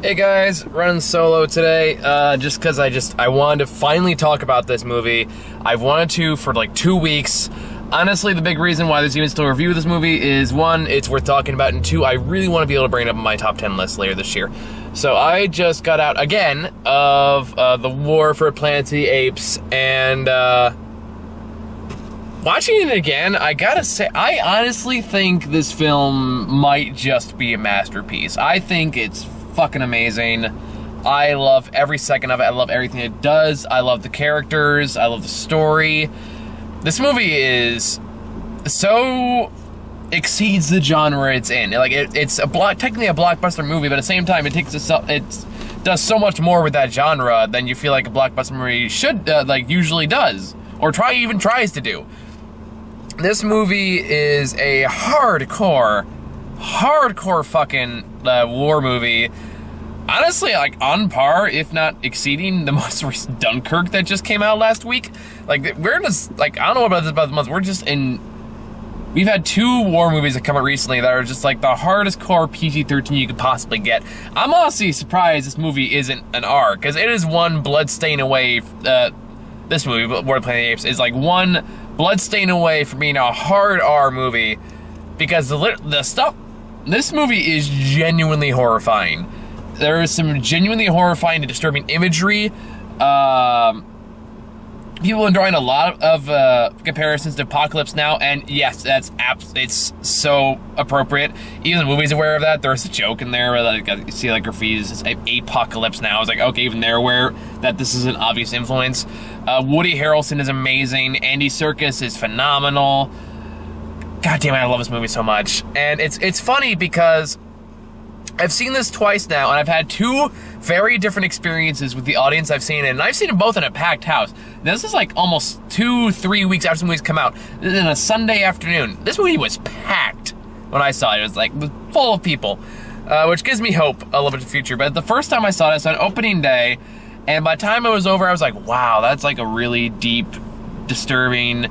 Hey guys, running solo today, just because I wanted to finally talk about this movie. I've wanted to for like 2 weeks. Honestly, the big reason why there's even still a review of this movie is, one, it's worth talking about, and two, I really want to be able to bring it up in my top 10 list later this year. So I just got out again of The War for Planet of the Apes, and watching it again, I gotta say, I honestly think this film might just be a masterpiece. I think it's fucking amazing. I love every second of it. I love everything it does. I love the characters. I love the story. This movie is so exceeds the genre it's in. Like it's technically a blockbuster movie, but at the same time, it does so much more with that genre than you feel like a blockbuster movie should usually does or even tries to do. This movie is a hardcore fucking war movie. Honestly, like, on par, if not exceeding, the most recent Dunkirk that just came out last week. Like, we're just, like, I don't know about the month, we're just in... We've had 2 war movies that come out recently that are just, like, the hardest core PG-13 you could possibly get. I'm honestly surprised this movie isn't an R, because it is one bloodstain away, this movie, War of the Planet of the Apes, is, like, one bloodstain away from being a hard R movie, because the stuff... This movie is genuinely horrifying. There is some genuinely horrifying and disturbing imagery. People are drawing a lot of comparisons to Apocalypse Now, and yes, it's so appropriate. Even the movie's aware of that. There's a joke in there where, like, you see, like, graffiti says Apocalypse Now. It's like, okay, even they're aware that this is an obvious influence. Woody Harrelson is amazing. Andy Serkis is phenomenal. God damn it, I love this movie so much. And it's funny because I've seen this twice now, and I've had 2 very different experiences with the audience I've seen it, and I've seen them both in a packed house. This is like almost 2-3 weeks after the movies come out. This is on a Sunday afternoon. This movie was packed when I saw it. It was like full of people, which gives me hope a little bit in the future. But the first time I saw it, I saw it on opening day, and by the time it was over, I was like, wow, that's like a really deep, disturbing,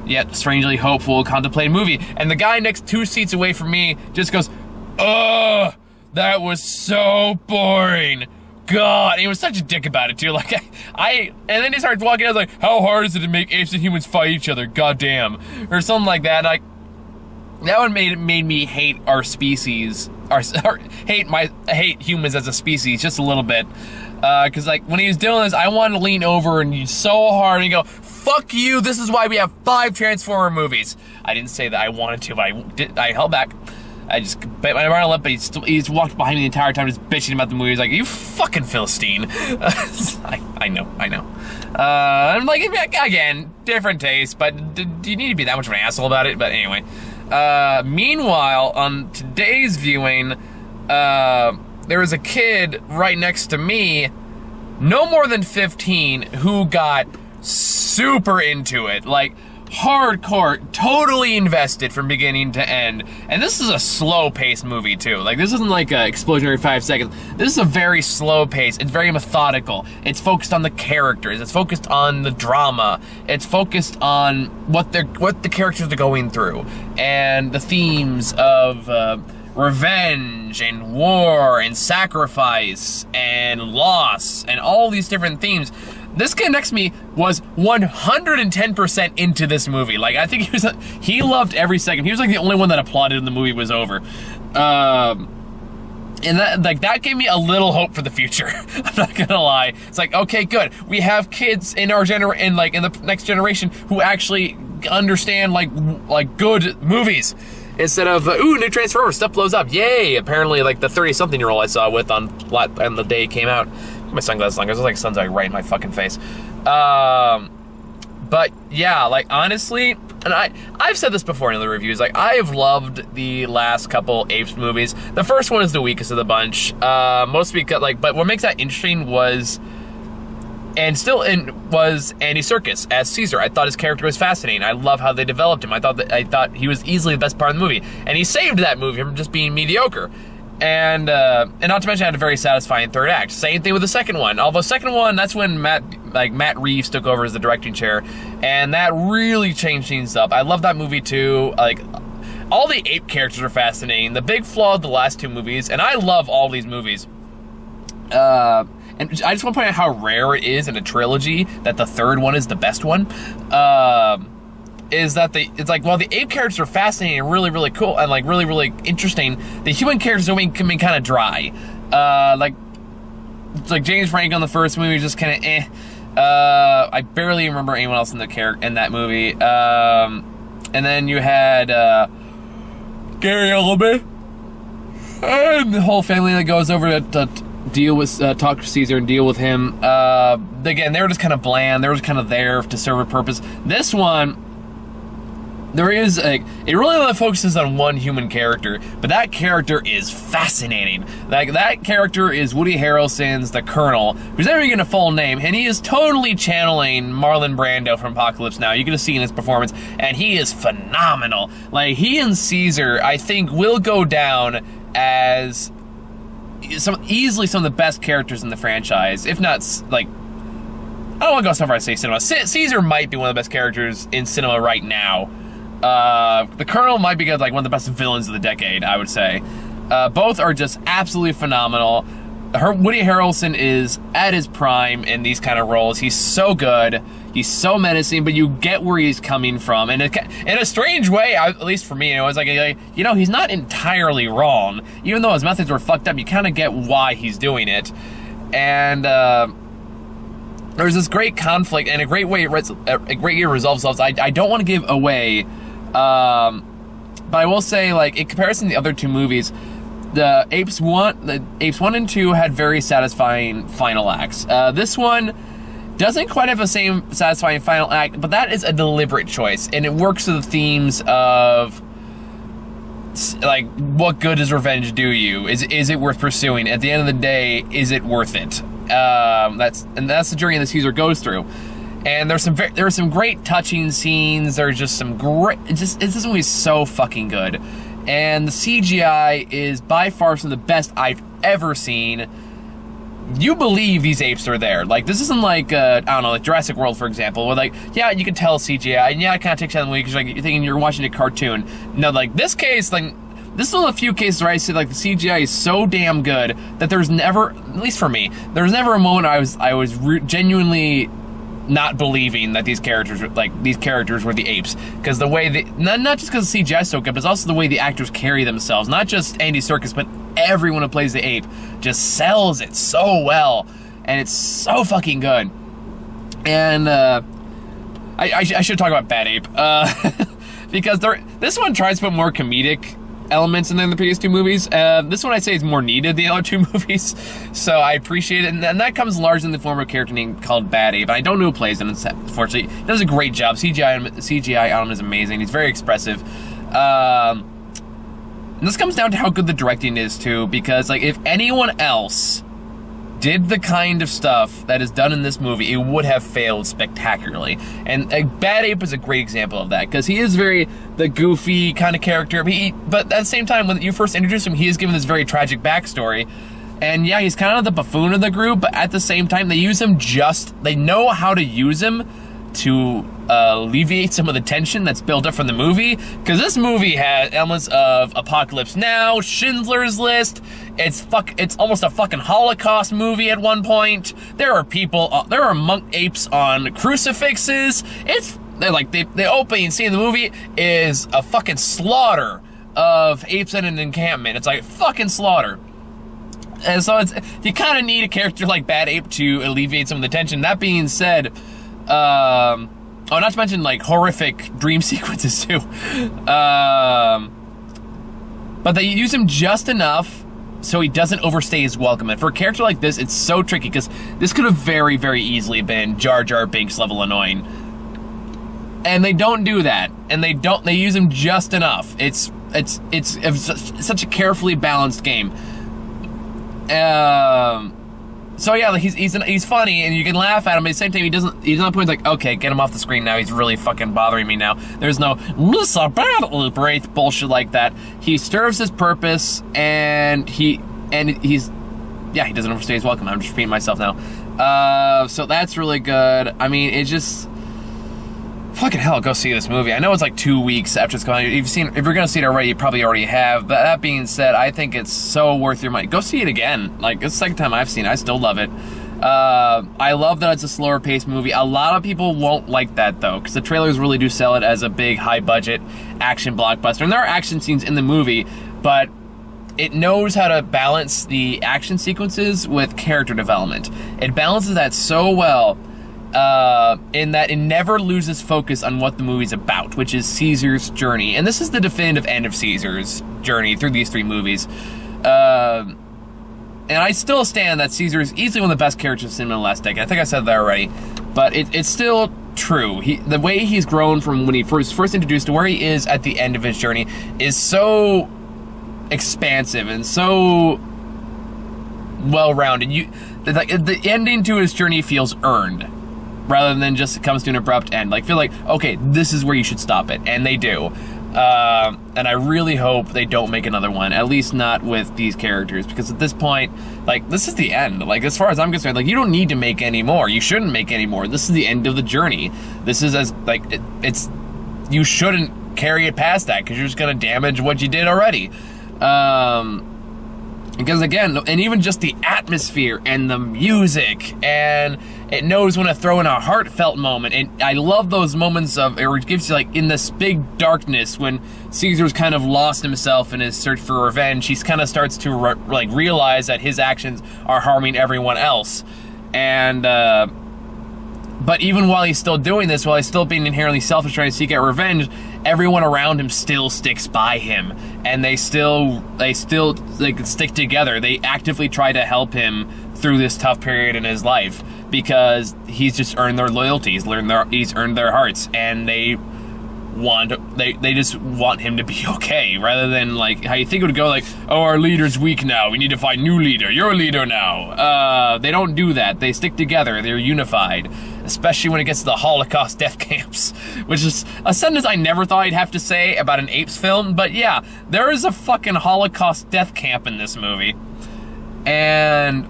yet strangely hopeful, contemplative movie. And the guy next 2 seats away from me just goes, ugh! That was so boring. God, he was such a dick about it too. Like and then he started walking. I was like, "How hard is it to make apes and humans fight each other? God damn," or something like that. Like that one made me hate our species, or hate humans as a species just a little bit. Because like when he was doing this, I wanted to lean over and so hard and go, "Fuck you! This is why we have 5 Transformer movies." I didn't say that I wanted to, but I held back. I just bit my lip, but he's walked behind me the entire time just bitching about the movie. He's like, "You fucking Philistine." I know. I'm like, again, different taste, but do you need to be that much of an asshole about it? But anyway. Meanwhile, on today's viewing, there was a kid right next to me, no more than 15, who got super into it. Like, hardcore, totally invested from beginning to end. And this is a slow-paced movie, too. Like, this isn't like an explosion every 5 seconds. This is a very slow pace. It's very methodical. It's focused on the characters. It's focused on the drama. It's focused on what the characters are going through. And the themes of revenge and war and sacrifice and loss and all these different themes. This kid next to me was 110% into this movie. Like, I think he loved every second. He was like the only one that applauded when the movie was over. And that gave me a little hope for the future. I'm not gonna lie. It's like, okay, good. We have kids in our in the next generation who actually understand like good movies. Instead of, ooh, new Transformers, stuff blows up, yay! Apparently, like, the 30-something-year-old I saw with on the day it came out. My sunglasses on, because it's like sun's like right in my fucking face. But, yeah, like, honestly, and I've said this before in the reviews, like, I have loved the last couple Apes movies. The first one is the weakest of the bunch, mostly because, like, but what makes that interesting was... was Andy Serkis as Caesar. I thought his character was fascinating. I love how they developed him. I thought he was easily the best part of the movie, and he saved that movie from just being mediocre. And not to mention, I had a very satisfying third act. Same thing with the second one. Although second one, that's when Matt Reeves took over as the directing chair, and that really changed things up. I love that movie too. Like, all the ape characters are fascinating. The big flaw of the last 2 movies, and I love all these movies, And I just want to point out how rare it is in a trilogy that the third one is the best one. Is that it's like, while the ape characters are fascinating and really, really cool and like really, really interesting, the human characters can be kind of dry. It's like James Franco in the first movie was just kind of eh. I barely remember anyone else in that movie. And then you had Gary Oldman and the whole family that goes over to deal with talk to Caesar and deal with him. Again, they were just kind of bland. They were just kind of there to serve a purpose. This one, it really focuses on one human character, but that character is fascinating. Like, that character is Woody Harrelson's The Colonel, who's never getting a full name, and he is totally channeling Marlon Brando from Apocalypse Now. You can see in his performance, and he is phenomenal. Like, he and Caesar, I think, will go down as easily some of the best characters in the franchise, if not, like, I don't want to go so far as to say cinema. Caesar might be one of the best characters in cinema right now. The Colonel might be like one of the best villains of the decade, I would say. Both are just absolutely phenomenal. Woody Harrelson is at his prime in these kind of roles. He's so good. He's so menacing, but you get where he's coming from. And in a strange way, at least for me, it was like, you know, he's not entirely wrong. Even though his methods were fucked up, you kind of get why he's doing it. And there's this great conflict and a great way it resolves itself. I don't want to give away, but I will say, like, in comparison to the other two movies, the Apes 1 and 2 had very satisfying final acts. This one doesn't quite have the same satisfying final act, but that is a deliberate choice, and it works to the themes of, like, what good does revenge do you? Is it worth pursuing? At the end of the day, is it worth it? That's the journey that Caesar goes through. And there are some great touching scenes. There's just some great. This movie is so fucking good, and the CGI is by far some of the best I've ever seen. You believe these apes are there. Like, this isn't like, I don't know, like Jurassic World, for example, where, like, yeah, you can tell CGI, and yeah, it kind of takes out the movie because, like, you're thinking you're watching a cartoon. No, like, this case, like, this is one of the few cases where I say, like, the CGI is so damn good that there's never, at least for me, there's never a moment I was genuinely not believing that these characters were the apes, because the way not just because the CGI is so good, but it's also the way the actors carry themselves. Not just Andy Serkis, but everyone who plays the ape just sells it so well, and it's so fucking good. And I should talk about Bad Ape, because this one tries to put more comedic elements in than the previous two movies. This one I'd say is more needed than the other two movies, so I appreciate it, and that comes largely in the form of a character named called Bad Ape. I don't know who plays him, unfortunately. He does a great job. CGI on him is amazing. He's very expressive. And this comes down to how good the directing is too, because, like, if anyone else did the kind of stuff that is done in this movie, it would have failed spectacularly. And Bad Ape is a great example of that, because he is very the goofy kind of character, but at the same time, when you first introduce him, he is given this very tragic backstory. And yeah, he's kind of the buffoon of the group, but at the same time, they know how to use him to alleviate some of the tension that's built up from the movie, because this movie has elements of Apocalypse Now, Schindler's List. It's almost a fucking Holocaust movie at one point. There are monk apes on crucifixes. The opening scene of the movie is a fucking slaughter of apes in an encampment. It's like fucking slaughter. And so you kind of need a character like Bad Ape to alleviate some of the tension. That being said, not to mention, like, horrific dream sequences too. But they use him just enough so he doesn't overstay his welcome. And for a character like this, it's so tricky, because this could have very, very easily been Jar Jar Binks level annoying. And they don't do that. And they use him just enough. It's such a carefully balanced game. So yeah, he's funny, and you can laugh at him, but at the same time, he's not point like, okay, get him off the screen now, he's really fucking bothering me now. There's no Mr. Bad Ape right bullshit like that. He serves his purpose, and he doesn't overstay his welcome. I'm just repeating myself now. So that's really good. I mean, it just, fucking hell, go see this movie. I know it's like 2 weeks after it's gone. If you're gonna see it already, you probably already have. But that being said, I think it's so worth your money. Go see it again. Like, it's the second time I've seen it. I still love it. I love that it's a slower paced movie. A lot of people won't like that though, because the trailers really do sell it as a big, high budget action blockbuster. And there are action scenes in the movie, but it knows how to balance the action sequences with character development. It balances that so well, in that it never loses focus on what the movie's about, which is Caesar's journey. And this is the definitive end of Caesar's journey through these 3 movies. And I still stand that Caesar is easily one of the best characters in cinema in the last decade. I think I said that already. But it's still true. The way he's grown from when he first introduced to where he is at the end of his journey is so expansive and so well-rounded. The ending to his journey feels earned, rather than just it comes to an abrupt end. Like, feel like, okay, this is where you should stop it. And they do. And I really hope they don't make another one, at least not with these characters, because at this point, like, this is the end. Like, as far as I'm concerned, like, you don't need to make any more. You shouldn't make any more. This is the end of the journey. This is as, like, you shouldn't carry it past that, because you're just gonna damage what you did already. Because again, and even just the atmosphere and the music, and it knows when to throw in a heartfelt moment. And I love those moments of, it gives you, like, in this big darkness when Caesar's kind of lost himself in his search for revenge. He kind of starts to realize that his actions are harming everyone else. And but even while he's still doing this, while he's still being inherently selfish, trying to seek out revenge, everyone around him still sticks by him, and they still stick together. They actively try to help him through this tough period in his life, because he's just earned their loyalty. He's earned their hearts, and they just want him to be okay, rather than like how you think it would go, like, oh, our leader's weak now, we need to find new leader, you're a leader now. They don't do that. They stick together. They're unified, especially when it gets to the Holocaust death camps, which is a sentence I never thought I'd have to say about an Apes film, but yeah, there is a fucking Holocaust death camp in this movie, and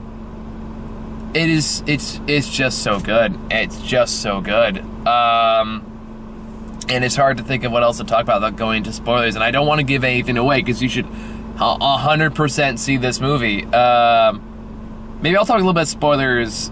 it's just so good. It's just so good. And it's hard to think of what else to talk about without going into spoilers, and I don't want to give anything away, because you should 100% see this movie. Maybe I'll talk a little bit spoilers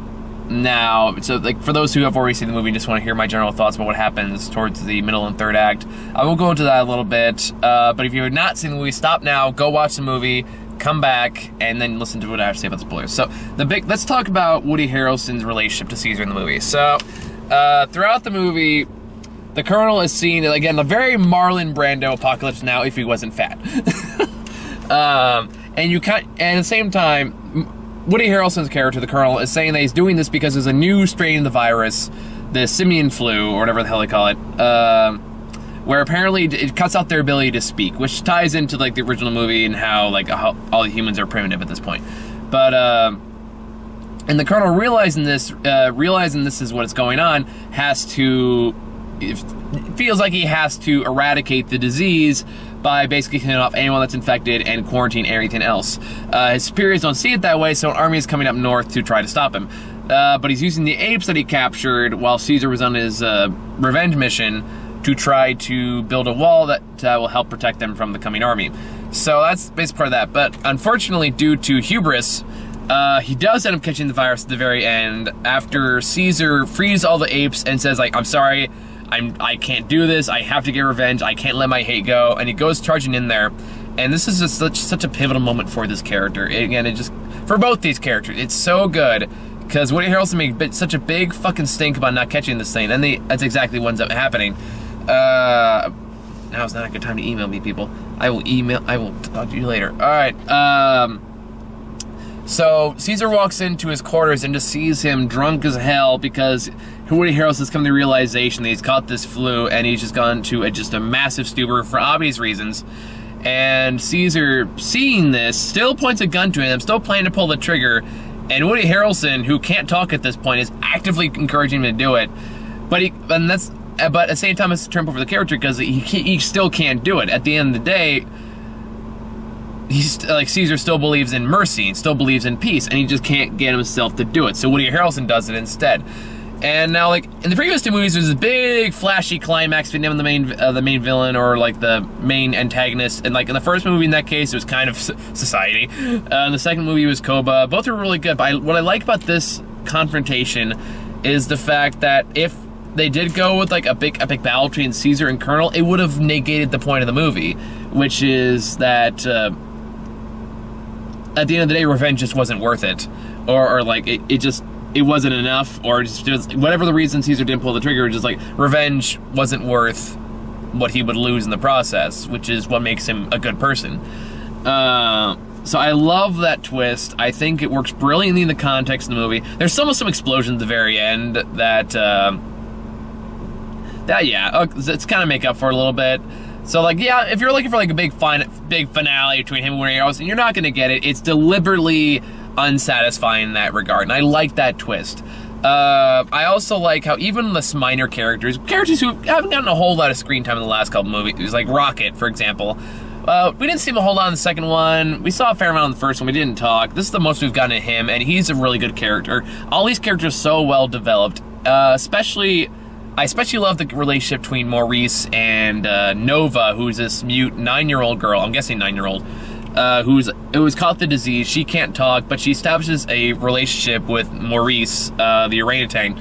now. So, like, for those who have already seen the movie and just want to hear my general thoughts about what happens towards the middle and third act, I will go into that a little bit. But if you have not seen the movie, stop now, go watch the movie, come back, and then listen to what I have to say about the spoilers. So, let's talk about Woody Harrelson's relationship to Caesar in the movie. So, throughout the movie, the Colonel is seen, again, a very Marlon Brando Apocalypse Now if he wasn't fat. And at the same time, Woody Harrelson's character, the Colonel, is saying that he's doing this because there's a new strain of the virus, the simian flu, or whatever the hell they call it, where apparently it cuts out their ability to speak, which ties into, like, the original movie and how all the humans are primitive at this point. But, and the Colonel, realizing this is what's going on, feels like he has to eradicate the disease by basically killing off anyone that's infected and quarantine everything else. His superiors don't see it that way, so an army is coming up north to try to stop him. But he's using the apes that he captured while Caesar was on his revenge mission to try to build a wall that will help protect them from the coming army. So that's basically part of that. But unfortunately, due to hubris, he does end up catching the virus at the very end, after Caesar frees all the apes and says, like, I'm sorry, I can't do this, I have to get revenge, I can't let my hate go, and he goes charging in there. And this is just such a pivotal moment for this character. Again, for both these characters, it's so good, because Woody Harrelson made such a big fucking stink about not catching this thing, and that's exactly what ends up happening. Now is not a good time to email me, people. I will talk to you later. Alright, so Caesar walks into his quarters and just sees him drunk as hell, because Woody Harrelson's come to the realization that he's caught this flu, and he's just gone to just a massive stupor for obvious reasons. And Caesar, seeing this, still points a gun to him, still planning to pull the trigger, and Woody Harrelson, who can't talk at this point, is actively encouraging him to do it. But at the same time, it's a turn for the character, because he still can't do it. At the end of the day, Caesar still believes in mercy, and still believes in peace, and he just can't get himself to do it. So Woody Harrelson does it instead. And now, like, in the previous two movies, there's a big, flashy climax between him and the main villain, or, like, the main antagonist. And, like, in the first movie, in that case, it was kind of society. In the second movie, it was Koba. Both were really good, but what I like about this confrontation is the fact that if they did go with, like, a big epic battle between Caesar and Colonel, it would have negated the point of the movie, which is that, at the end of the day, revenge just wasn't worth it. Or like, it wasn't enough, or just whatever the reason Caesar didn't pull the trigger, just like revenge wasn't worth what he would lose in the process, which is what makes him a good person. So I love that twist. I think it works brilliantly in the context of the movie. There's almost some explosions at the very end that it's kind of make up for a little bit. So, like, yeah, if you're looking for like a big finale between him and Warriors, and you're not going to get it. It's deliberately unsatisfying in that regard, and I like that twist. I also like how even the minor characters who haven't gotten a whole lot of screen time in the last couple movies, like Rocket, for example, we didn't see him a whole lot in the second one. We saw a fair amount in the first one. We didn't talk. This is the most we've gotten of him, and he's a really good character. All these characters so well developed. I especially love the relationship between Maurice and Nova, who's this mute 9-year-old girl. I'm guessing 9-year-old. Who's caught the disease. She can't talk, but she establishes a relationship with Maurice, the orangutan,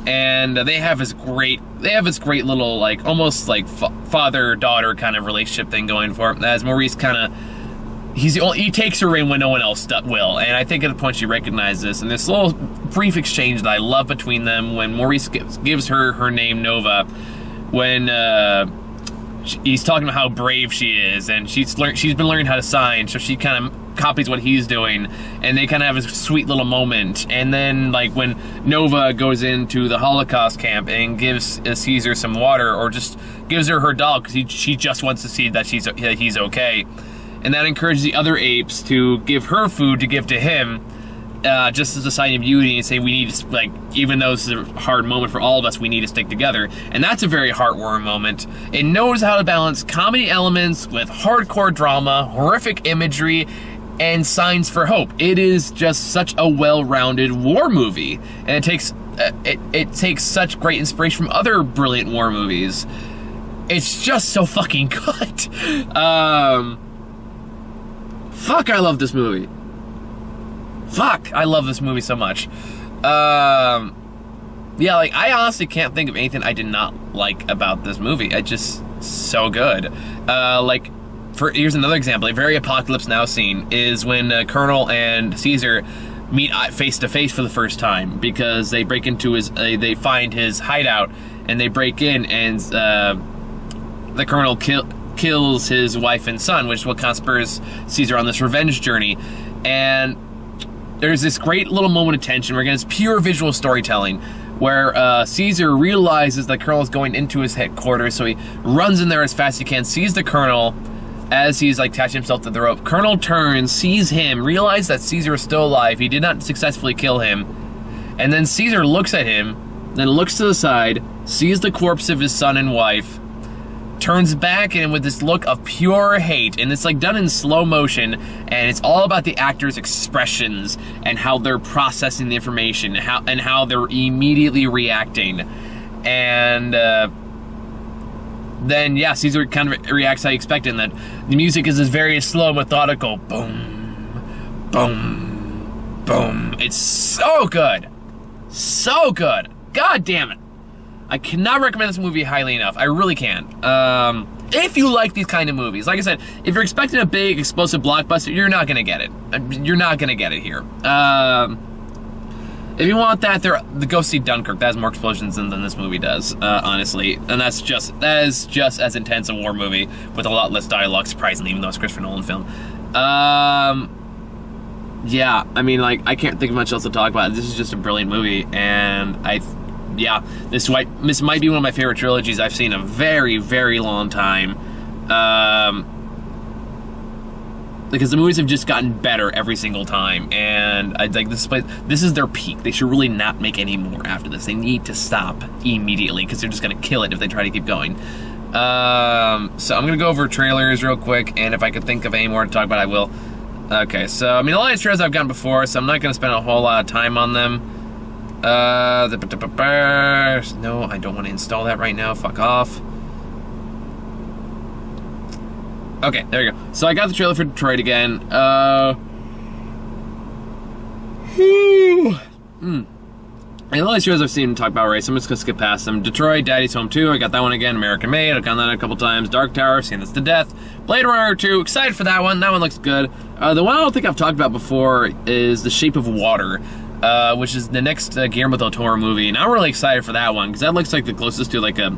and they have this great little, like, almost like father-daughter kind of relationship thing going for him. As Maurice he takes her in when no one else will, and I think at the point she recognizes this, and this little brief exchange that I love between them when Maurice gives her name Nova, when he's talking about how brave she is, and she's been learning how to sign, so she kind of copies what he's doing, and they kind of have a sweet little moment. And then, like, when Nova goes into the Holocaust camp and gives Caesar some water, or just gives her doll because she just wants to see that he's okay, and that encourages the other apes to give her food to give to him, just as a sign of unity, and say we need to, like, even though this is a hard moment for all of us, we need to stick together. And that's a very heartwarming moment. It knows how to balance comedy elements with hardcore drama, horrific imagery, and signs for hope. It is just such a well-rounded war movie, and it takes such great inspiration from other brilliant war movies. It's just so fucking good. Fuck, I love this movie. Fuck, I love this movie so much. Yeah, like, I honestly can't think of anything I did not like about this movie. It's just so good. Like, here's another example. A very Apocalypse Now scene is when Colonel and Caesar meet face to face for the first time, because they break into they find his hideout, and they break in, and the Colonel kills his wife and son, which is what conspires Caesar on this revenge journey. And there's this great little moment of tension where, again, it's pure visual storytelling, where Caesar realizes that Colonel is going into his headquarters, so he runs in there as fast as he can, sees the Colonel as he's, like, attaching himself to the rope. Colonel turns, sees him, realizes that Caesar is still alive. He did not successfully kill him. And then Caesar looks at him, then looks to the side, sees the corpse of his son and wife, turns back and with this look of pure hate, and it's like done in slow motion, and it's all about the actors' expressions and how they're processing the information, and how they're immediately reacting. And then, yeah, Caesar kind of reacts how you expect, and that the music is this very slow, methodical boom, boom, boom. It's so good. So good. God damn it. I cannot recommend this movie highly enough. I really can't. If you like these kind of movies, like I said, if you're expecting a big, explosive blockbuster, you're not gonna get it. You're not gonna get it here. If you want that, go see Dunkirk. That has more explosions than this movie does, honestly. And that is just as intense a war movie with a lot less dialogue, surprisingly, even though it's a Christopher Nolan film. Yeah, I mean, like, I can't think of much else to talk about. This is just a brilliant movie, and yeah, this might be one of my favorite trilogies I've seen in a very, very long time. Because the movies have just gotten better every single time, and I think this is their peak. They should really not make any more after this. They need to stop immediately, because they're just going to kill it if they try to keep going. So I'm going to go over trailers real quick, and if I could think of any more to talk about, I will. Okay, so, I mean, a lot of trailers I've gotten before, so I'm not going to spend a whole lot of time on them. No, I don't want to install that right now. Fuck off. Okay, there you go. So I got the trailer for Detroit again. And all these shows I've seen talk about already, so I'm just gonna skip past them. Detroit, Daddy's Home 2, I got that one again. American Made, I've gotten that a couple times. Dark Tower, I've seen this to death. Blade Runner 2, excited for that one. That one looks good. The one I don't think I've talked about before is The Shape of Water, which is the next Guillermo del Toro movie, and I'm really excited for that one because that looks like the closest to like a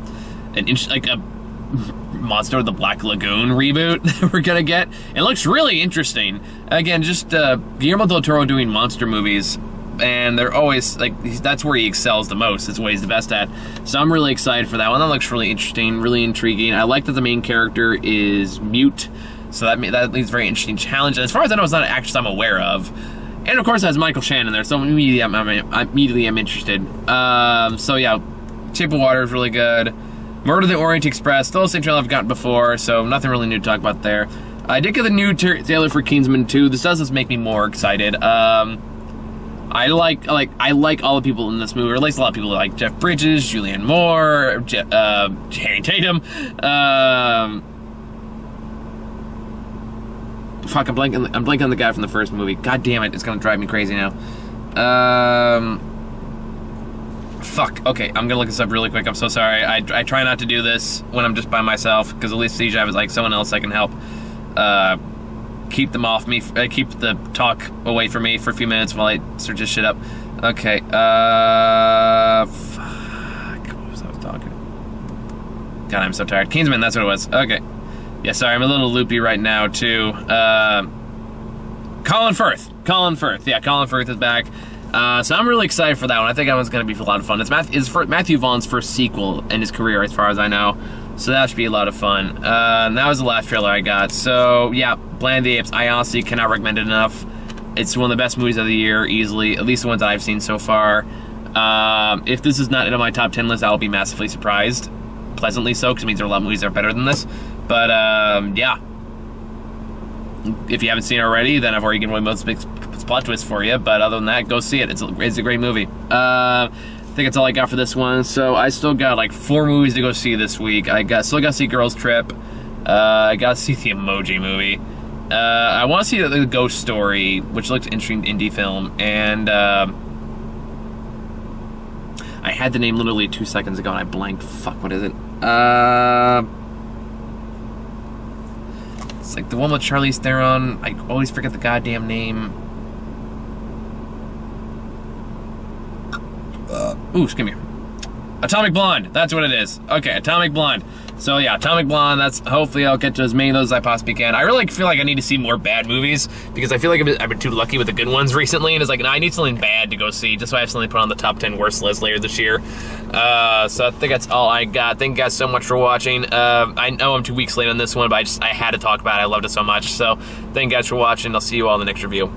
Monster of the Black Lagoon reboot that we're gonna get. It looks really interesting. Again, just Guillermo del Toro doing monster movies, and they're always like, that's where he excels the most. It's what he's the best at. So I'm really excited for that one. That looks really interesting, really intriguing. I like that the main character is mute, so that leaves a very interesting challenge. And as far as I know, it's not an actress I'm aware of. And of course, it has Michael Shannon there, so immediately I'm interested. So yeah, Shape of Water is really good. Murder the Orient Express, still the same trailer I've gotten before, so nothing really new to talk about there. I did get the new trailer for Kingsman 2. This does just make me more excited. I like all the people in this movie, or at least a lot of people like Jeff Bridges, Julianne Moore, Channing Tatum. Fuck, I'm blanking on the guy from the first movie. God damn it, it's gonna drive me crazy now. Fuck, okay, I'm gonna look this up really quick. I'm so sorry. I try not to do this when I'm just by myself, because at least CJ is like someone else I can help keep them off me, keep the talk away from me for a few minutes while I search this shit up. Okay, fuck, what was I talking? God, I'm so tired. Kingsman, that's what it was. Okay. Yeah, sorry, I'm a little loopy right now, too. Colin Firth. Yeah, Colin Firth is back. So I'm really excited for that one. I think that one's going to be a lot of fun. It's Matthew Vaughn's first sequel in his career, as far as I know. So that should be a lot of fun. That was the last trailer I got. So, yeah, Planet of the Apes, I honestly cannot recommend it enough. It's one of the best movies of the year, easily. At least the ones that I've seen so far. If this is not in my top 10 list, I'll be massively surprised. Pleasantly so, because it means there are a lot of movies that are better than this. But, yeah. If you haven't seen it already, then I've already given away most big plot twists for you. But other than that, go see it. It's a great movie. I think that's all I got for this one. So I still got like 4 movies to go see this week. Still got to see Girls Trip. I got to see the Emoji Movie. I want to see the Ghost Story, which looks interesting, indie film. And I had the name literally 2 seconds ago and I blanked. Fuck, what is it? It's like the one with Charlize Theron. I always forget the goddamn name. Ooh, excuse me. Atomic Blonde. That's what it is. Okay, Atomic Blonde. So yeah, Atomic Blonde. That's, hopefully I'll get to as many of those as I possibly can. I really feel like I need to see more bad movies because I feel like I've been too lucky with the good ones recently, and it's like, no, I need something bad to go see. Just so I have something to put on the top 10 worst list later this year. So I think that's all I got. Thank you guys so much for watching. I know I'm 2 weeks late on this one, but I had to talk about it. I loved it so much. So thank you guys for watching. I'll see you all in the next review.